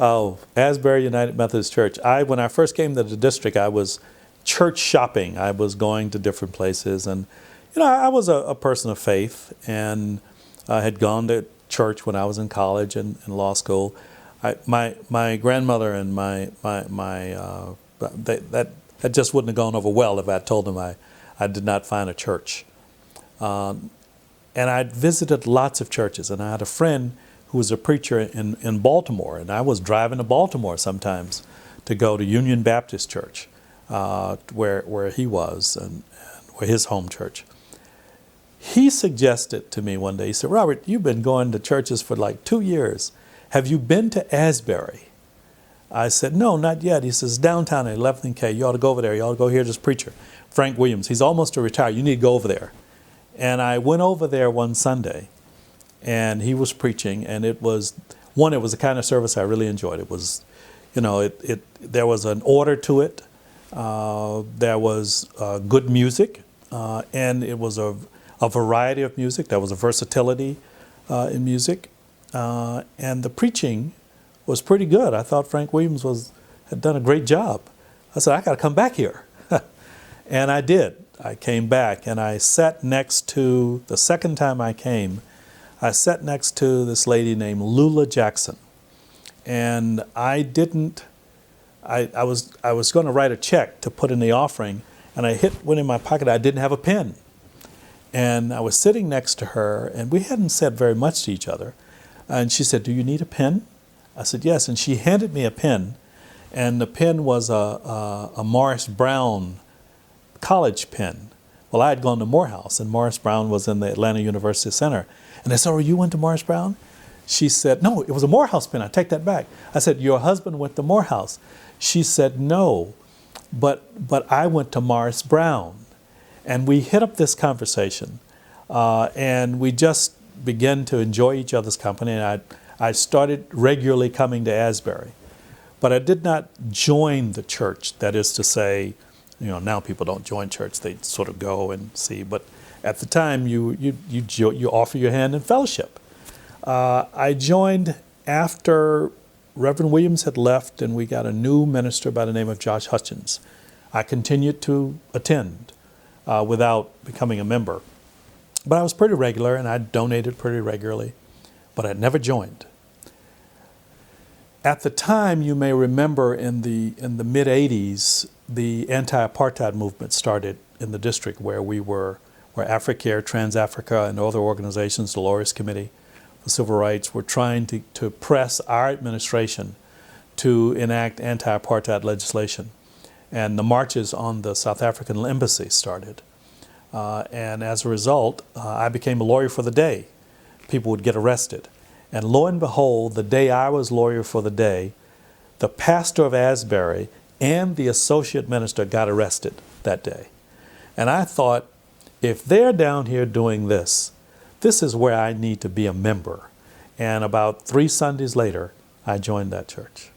Oh, Asbury United Methodist Church. When I first came to the district, I was church shopping. I was going to different places, and I was a person of faith, and I had gone to church when I was in college and in law school. My grandmother and that just wouldn't have gone over well if I told them I did not find a church. And I'd visited lots of churches, and I had a friend who was a preacher in Baltimore, and I was driving to Baltimore sometimes to go to Union Baptist Church, where he was and where his home church. He suggested to me one day, he said, "Robert, you've been going to churches for like 2 years. Have you been to Asbury?" I said, "No, not yet." He says, "Downtown at 11th and K, you ought to go over there. You ought to go hear this preacher, Frank Williams. He's almost to retire. You need to go over there." And I went over there one Sunday, and he was preaching, and it was the kind of service I really enjoyed. It was, there was an order to it. There was good music, and it was a variety of music. There was a versatility in music, and the preaching was pretty good. I thought Frank Williams had done a great job. I said, "I got to come back here," and I did. I came back, and I sat next to, the second time I came, I sat next to this lady named Lula Jackson, and I was going to write a check to put in the offering, and went in my pocket. I didn't have a pen, and I was sitting next to her, and we hadn't said very much to each other, and she said, "Do you need a pen?" I said, "Yes," and she handed me a pen, and the pen was a Morris Brown college pen. Well, I had gone to Morehouse, and Morris Brown was in the Atlanta University Center. And I said, "Oh, you went to Morris Brown?" She said, "No, it was a Morehouse pen. I take that back." I said, "Your husband went to Morehouse." She said, "No, but I went to Morris Brown." And we hit up this conversation, and we just began to enjoy each other's company. And I started regularly coming to Asbury, but I did not join the church. That is to say, now people don't join church; they sort of go and see. But at the time, you offer your hand in fellowship. I joined after Reverend Williams had left, and we got a new minister by the name of Josh Hutchins. I continued to attend without becoming a member, but I was pretty regular, and I donated pretty regularly, but I never joined. At the time, you may remember in the mid '80s, the anti-apartheid movement started in the district where Africare, Trans-Africa, and other organizations, the Lawyers Committee for Civil Rights, were trying to press our administration to enact anti-apartheid legislation. And the marches on the South African embassy started. And as a result, I became a lawyer for the day. People would get arrested. And lo and behold, the day I was lawyer for the day, the pastor of Asbury and the associate minister got arrested that day. And I thought, if they're down here doing this, this is where I need to be a member. And about 3 Sundays later, I joined that church.